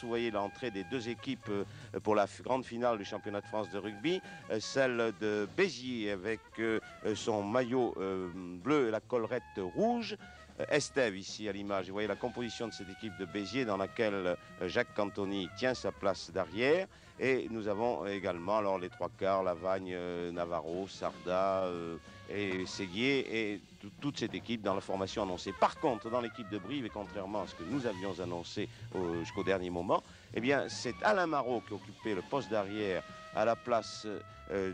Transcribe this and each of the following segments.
Vous voyez l'entrée des deux équipes pour la grande finale du championnat de France de rugby, celle de Béziers avec son maillot bleu et la collerette rouge. Estève ici à l'image. Vous voyez la composition de cette équipe de Béziers dans laquelle Jacques Cantoni tient sa place d'arrière. Et nous avons également alors les trois quarts, Lavagne, Navarro, Sarda et Séguier et toute cette équipe dans la formation annoncée. Par contre, dans l'équipe de Brive, et contrairement à ce que nous avions annoncé jusqu'au dernier moment, eh bien c'est Alain Marot qui occupait le poste d'arrière à la place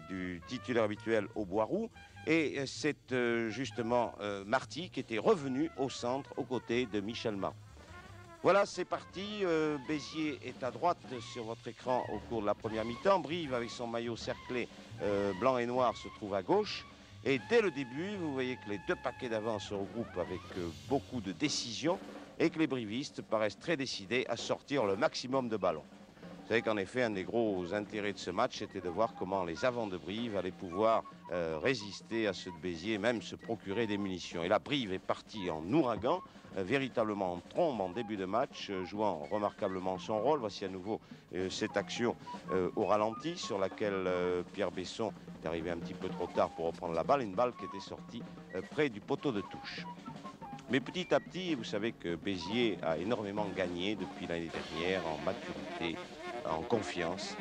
du titulaire habituel au Boiroux. Et c'est justement Marty qui était revenu au centre aux côtés de Michel Marot. Voilà, c'est parti. Béziers est à droite sur votre écran au cours de la première mi-temps. Brive, avec son maillot cerclé blanc et noir, se trouve à gauche. Et dès le début, vous voyez que les deux paquets d'avant se regroupent avec beaucoup de décision et que les brivistes paraissent très décidés à sortir le maximum de ballons. Vous savez qu'en effet, un des gros intérêts de ce match, était de voir comment les avants de Brive allaient pouvoir résister à ceux de Béziers, même se procurer des munitions. Et là, Brive est parti en ouragan, véritablement en trombe en début de match, jouant remarquablement son rôle. Voici à nouveau cette action au ralenti sur laquelle Pierre Besson est arrivé un petit peu trop tard pour reprendre la balle, une balle qui était sortie près du poteau de touche. Mais petit à petit, vous savez que Béziers a énormément gagné depuis l'année dernière en maturité, en confiance,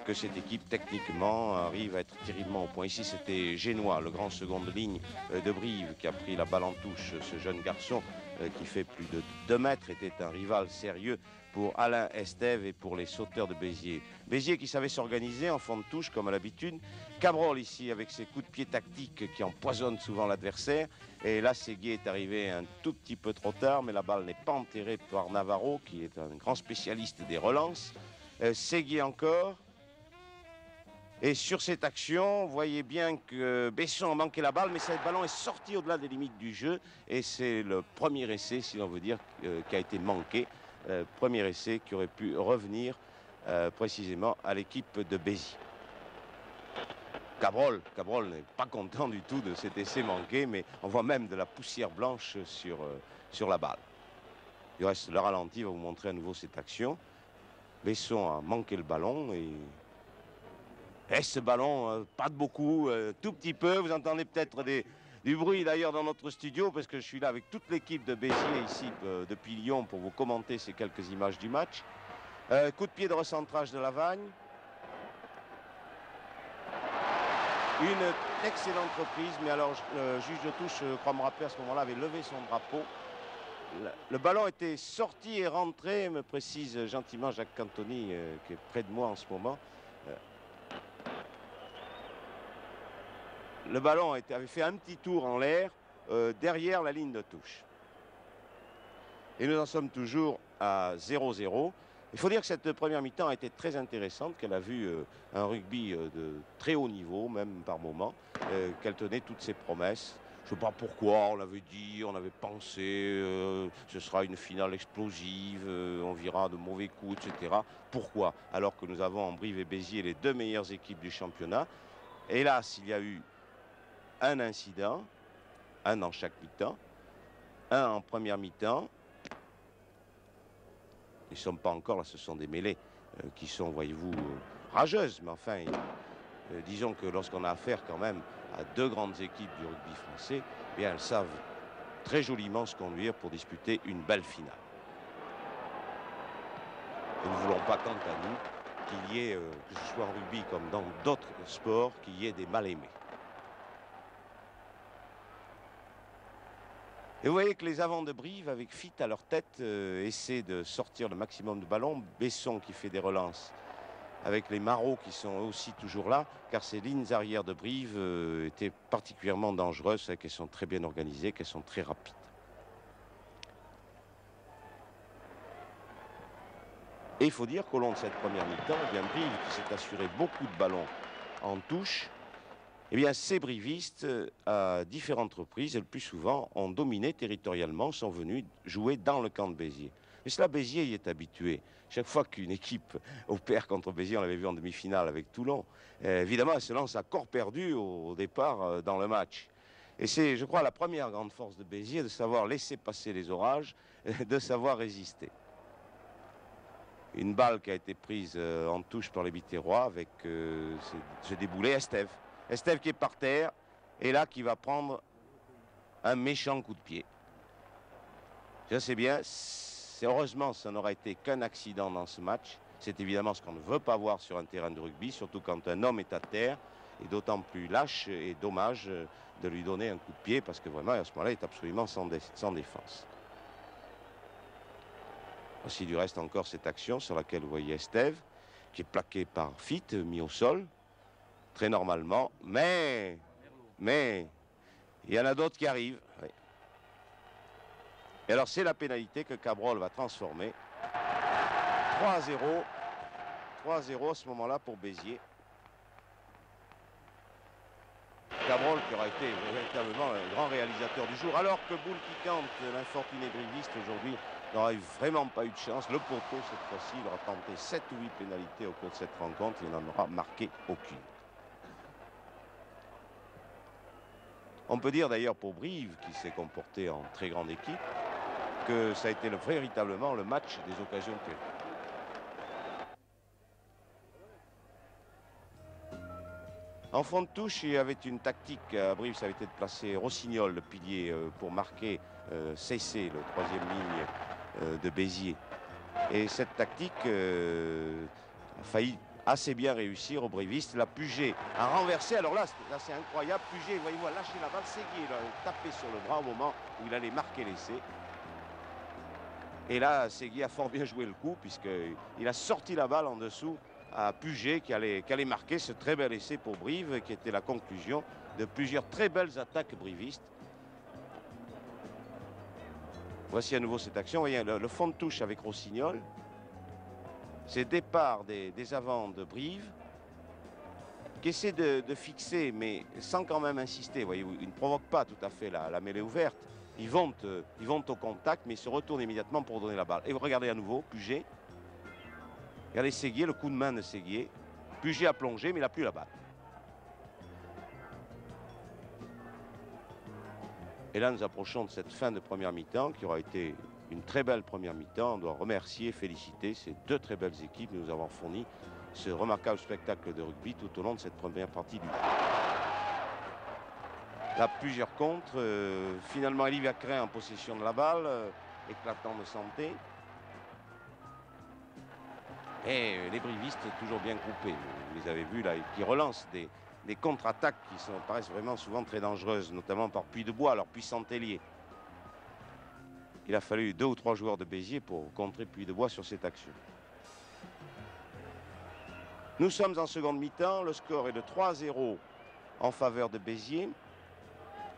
que cette équipe techniquement arrive à être terriblement au point. Ici, c'était Génois, le grand second de ligne de Brive, qui a pris la balle en touche. Ce jeune garçon qui fait plus de 2 mètres était un rival sérieux pour Alain Estève et pour les sauteurs de Béziers. Béziers qui savait s'organiser en fond de touche comme à l'habitude. Cabrol ici avec ses coups de pied tactiques qui empoisonnent souvent l'adversaire. Et là, Séguier est arrivé un tout petit peu trop tard, mais la balle n'est pas enterrée par Navarro, qui est un grand spécialiste des relances. Séguier encore. Et sur cette action, vous voyez bien que Besson a manqué la balle, mais ce ballon est sorti au-delà des limites du jeu. Et c'est le premier essai, si l'on veut dire, qui a été manqué. Premier essai qui aurait pu revenir précisément à l'équipe de Béziers. Cabrol n'est pas content du tout de cet essai manqué, mais on voit même de la poussière blanche sur la balle. Du reste, le ralenti va vous montrer à nouveau cette action. Besson a manqué le ballon et ce ballon, pas de beaucoup, tout petit peu. Vous entendez peut-être du bruit d'ailleurs dans notre studio parce que je suis là avec toute l'équipe de Béziers ici depuis Lyon pour vous commenter ces quelques images du match. Coup de pied de recentrage de Lavagne. Une excellente reprise, mais alors le juge de touche, je crois me rappeler à ce moment-là, avait levé son drapeau. Le ballon était sorti et rentré, me précise gentiment Jacques Cantoni, qui est près de moi en ce moment. Le ballon avait fait un petit tour en l'air derrière la ligne de touche. Et nous en sommes toujours à 0-0. Il faut dire que cette première mi-temps a été très intéressante, qu'elle a vu un rugby de très haut niveau, même par moments, qu'elle tenait toutes ses promesses. Je ne sais pas pourquoi, on l'avait dit, on avait pensé, ce sera une finale explosive, on verra de mauvais coups, etc. Pourquoi? Alors que nous avons en Brive et Béziers les deux meilleures équipes du championnat. Hélas, il y a eu un incident, un dans chaque mi-temps, un en première mi-temps. Ils ne sont pas encore là, ce sont des mêlées qui sont, voyez-vous, rageuses. Mais enfin, disons que lorsqu'on a affaire quand même à deux grandes équipes du rugby français, eh bien, elles savent très joliment se conduire pour disputer une belle finale. Et nous ne voulons pas, quant à nous, qu'il y ait, que ce soit en rugby comme dans d'autres sports, qu'il y ait des mal-aimés. Et vous voyez que les avants de Brive, avec Fitt à leur tête, essaient de sortir le maximum de ballons. Besson qui fait des relances avec les Marot qui sont aussi toujours là, car ces lignes arrière de Brive étaient particulièrement dangereuses, qu'elles sont très bien organisées, qu'elles sont très rapides. Et il faut dire qu'au long de cette première mi-temps, eh bien Brive qui s'est assuré beaucoup de ballons en touche, eh bien, ces brivistes, à différentes reprises, et le plus souvent, ont dominé territorialement, sont venus jouer dans le camp de Béziers. Mais cela, Béziers y est habitué. Chaque fois qu'une équipe opère contre Béziers, on l'avait vu en demi-finale avec Toulon, évidemment, elle se lance à corps perdu au départ dans le match. Et c'est, je crois, la première grande force de Béziers, de savoir laisser passer les orages, de savoir résister. une balle qui a été prise en touche par les Biterrois avec ce déboulé. Estève. Estève qui est par terre et là qui va prendre un méchant coup de pied. Je sais bien, heureusement ça n'aura été qu'un accident dans ce match. C'est évidemment ce qu'on ne veut pas voir sur un terrain de rugby, surtout quand un homme est à terre, et d'autant plus lâche et dommage de lui donner un coup de pied parce que vraiment à ce moment-là il est absolument sans défense. Voici du reste encore cette action sur laquelle vous voyez Estève qui est plaqué par Fitt, mis au sol très normalement, mais il y en a d'autres qui arrivent. Oui. Et alors c'est la pénalité que Cabrol va transformer. 3-0. 3-0 à ce moment-là pour Béziers. Cabrol qui aura été véritablement un grand réalisateur du jour, alors que Boule Piquante, l'infortuné briviste aujourd'hui, n'aura vraiment pas eu de chance. Le poteau cette fois-ci, il aura tenté 7 ou 8 pénalités au cours de cette rencontre, il n'en aura marqué aucune. On peut dire d'ailleurs pour Brive, qui s'est comporté en très grande équipe, que ça a été véritablement le match des occasions terribles. En fond de touche, il y avait une tactique à Brive, ça avait été de placer Rossignol, le pilier, pour marquer CC, le troisième ligne de Béziers. Et cette tactique a failli assez bien réussir au Brivistes. La Puget a renversé. Alors là c'est incroyable. Puget, voyez-vous, a lâché la balle. Séguier a tapé sur le bras au moment où il allait marquer l'essai. Et là, Séguier a fort bien joué le coup puisqu'il a sorti la balle en dessous à Puget qui allait marquer ce très bel essai pour Brive qui était la conclusion de plusieurs très belles attaques brivistes. Voici à nouveau cette action. Vous voyez le fond de touche avec Rossignol. C'est départ des avants de Brive qui essaient de fixer mais sans quand même insister. Vous voyez, ils ne provoquent pas tout à fait la mêlée ouverte. Ils vont au contact mais ils se retournent immédiatement pour donner la balle. Et vous regardez à nouveau Puget. Regardez Séguier, le coup de main de Séguier. Puget a plongé mais il n'a plus la balle. Et là nous approchons de cette fin de première mi-temps qui aura été une très belle première mi-temps. On doit remercier, féliciter ces deux très belles équipes de nous avoir fourni ce remarquable spectacle de rugby tout au long de cette première partie du match. Là, plusieurs contres. Finalement, Olivier Crin en possession de la balle, éclatant de santé. Et les brivistes toujours bien groupés. Vous les avez vus là, qui relancent des contre-attaques qui paraissent vraiment souvent très dangereuses, notamment par Puy-de-Bois, leur puissant ailier. Il a fallu 2 ou 3 joueurs de Béziers pour contrer Puy-de-Bois sur cette action. Nous sommes en seconde mi-temps. Le score est de 3-0 en faveur de Béziers.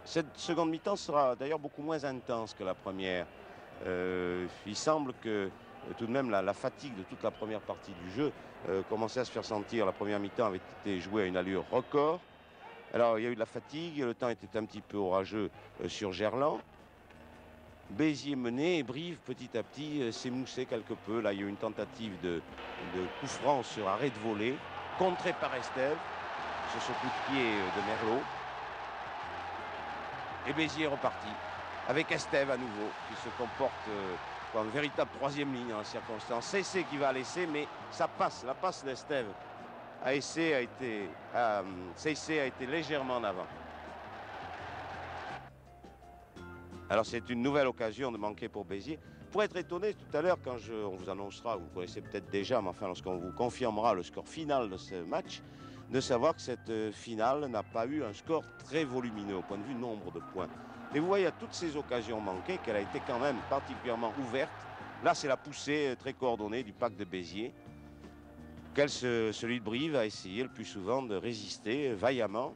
Cette seconde mi-temps sera d'ailleurs beaucoup moins intense que la première. Il semble que tout de même la fatigue de toute la première partie du jeu commençait à se faire sentir. La première mi-temps avait été jouée à une allure record. Alors il y a eu de la fatigue, le temps était un petit peu orageux sur Gerland. Béziers mené et Brive petit à petit s'émoussait quelque peu. Là il y a eu une tentative de coup franc sur arrêt de volée, contré par Estève sur ce coup de pied de Merlot. Et Béziers est reparti avec Estève à nouveau qui se comporte comme une véritable troisième ligne en circonstance. CC qui va laisser, mais ça passe, la passe d'Estève à CC a été légèrement en avant. Alors c'est une nouvelle occasion de manquer pour Béziers. Pour être étonné tout à l'heure quand on vous annoncera, vous connaissez peut-être déjà, mais enfin lorsqu'on vous confirmera le score final de ce match, de savoir que cette finale n'a pas eu un score très volumineux au point de vue nombre de points. Et vous voyez à toutes ces occasions manquées qu'elle a été quand même particulièrement ouverte. Là c'est la poussée très coordonnée du pack de Béziers, auquel celui de Brive a essayé le plus souvent de résister vaillamment.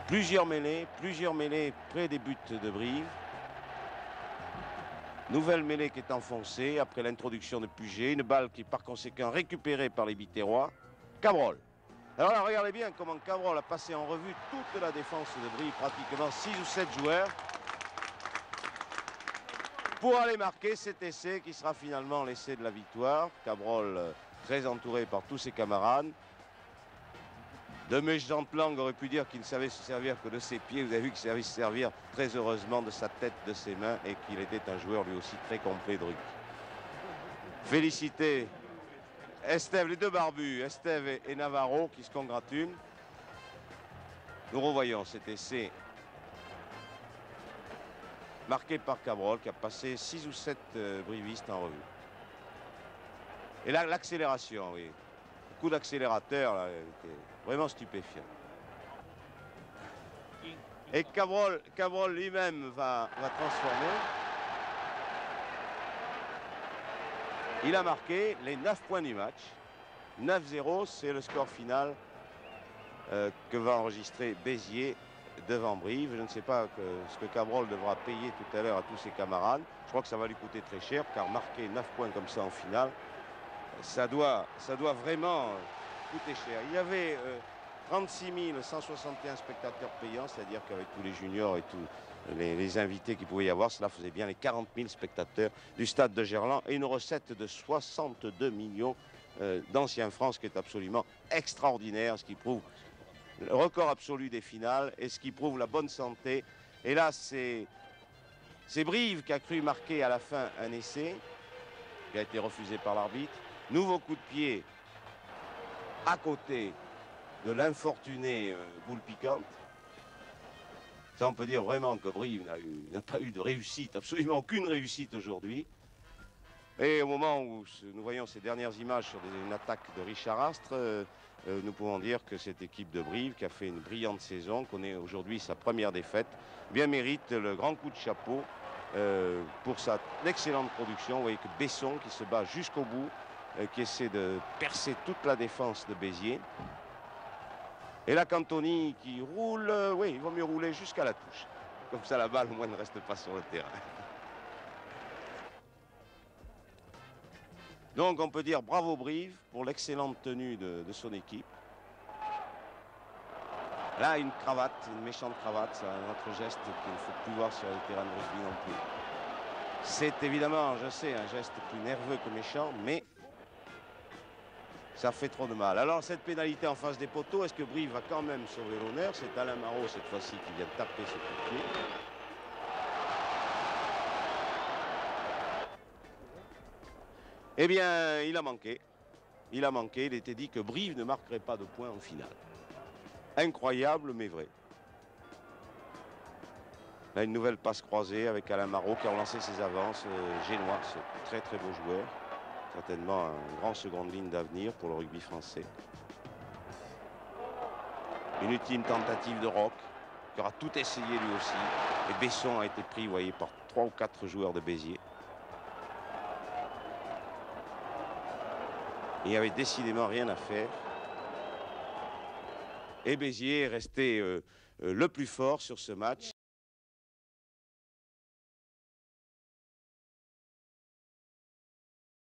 Plusieurs mêlées près des buts de Brive. Nouvelle mêlée qui est enfoncée après l'introduction de Puget. Une balle qui est par conséquent récupérée par les Biterrois. Cabrol. Alors là, regardez bien comment Cabrol a passé en revue toute la défense de Brive, pratiquement 6 ou 7 joueurs, pour aller marquer cet essai qui sera finalement l'essai de la victoire. Cabrol très entouré par tous ses camarades. De méchantes langues auraient pu dire qu'il ne savait se servir que de ses pieds. Vous avez vu qu'il savait se servir très heureusement de sa tête, de ses mains, et qu'il était un joueur lui aussi très complet de rugby. Féliciter Estève, les deux barbus, Estève et Navarro, qui se congratulent. Nous revoyons cet essai marqué par Cabrol, qui a passé 6 ou 7 brivistes en revue. Et là, l'accélération, oui. Le coup d'accélérateur, là, était vraiment stupéfiant. Et Cabrol lui-même va transformer. Il a marqué les 9 points du match. 9-0, c'est le score final que va enregistrer Béziers devant Brive. Je ne sais pas ce que Cabrol devra payer tout à l'heure à tous ses camarades. Je crois que ça va lui coûter très cher, car marquer 9 points comme ça en finale, ça doit vraiment coûter cher. Il y avait 36 161 spectateurs payants, c'est-à-dire qu'avec tous les juniors et tous les invités qu'il pouvait y avoir, cela faisait bien les 40 000 spectateurs du stade de Gerland, et une recette de 62 millions d'anciens francs, ce qui est absolument extraordinaire, ce qui prouve le record absolu des finales et ce qui prouve la bonne santé. Et là, c'est Brive qui a cru marquer à la fin un essai qui a été refusé par l'arbitre. Nouveau coup de pied à côté de l'infortuné boule piquante. Ça, on peut dire vraiment que Brive n'a pas eu de réussite, absolument aucune réussite aujourd'hui. Et au moment où nous voyons ces dernières images sur une attaque de Richard Astre, nous pouvons dire que cette équipe de Brive, qui a fait une brillante saison, connaît aujourd'hui sa première défaite, bien mérite le grand coup de chapeau pour sa excellente production. Vous voyez que Besson, qui se bat jusqu'au bout, qui essaie de percer toute la défense de Béziers. Et là, Cantoni qui roule, oui, il vaut mieux rouler jusqu'à la touche. Comme ça, la balle, au moins, ne reste pas sur le terrain. Donc, on peut dire bravo Brive pour l'excellente tenue de son équipe. Là, une cravate, une méchante cravate, c'est un autre geste qu'il ne faut plus voir sur les terrains de rugby non plus. C'est évidemment, je sais, un geste plus nerveux que méchant, mais ça fait trop de mal. Alors, cette pénalité en face des poteaux, est-ce que Brive va quand même sauver l'honneur? C'est Alain Marot, cette fois-ci, qui vient taper ce coup de pied. Eh bien, il a manqué. Il a manqué. Il était dit que Brive ne marquerait pas de points en finale. Incroyable, mais vrai. Là, une nouvelle passe croisée avec Alain Marot qui a relancé ses avances. Génois, ce très très beau joueur. Certainement un grand seconde ligne d'avenir pour le rugby français. Une ultime tentative de Roch, qui aura tout essayé lui aussi. Et Besson a été pris, vous voyez, par 3 ou 4 joueurs de Béziers. Il n'y avait décidément rien à faire. Et Béziers est resté le plus fort sur ce match.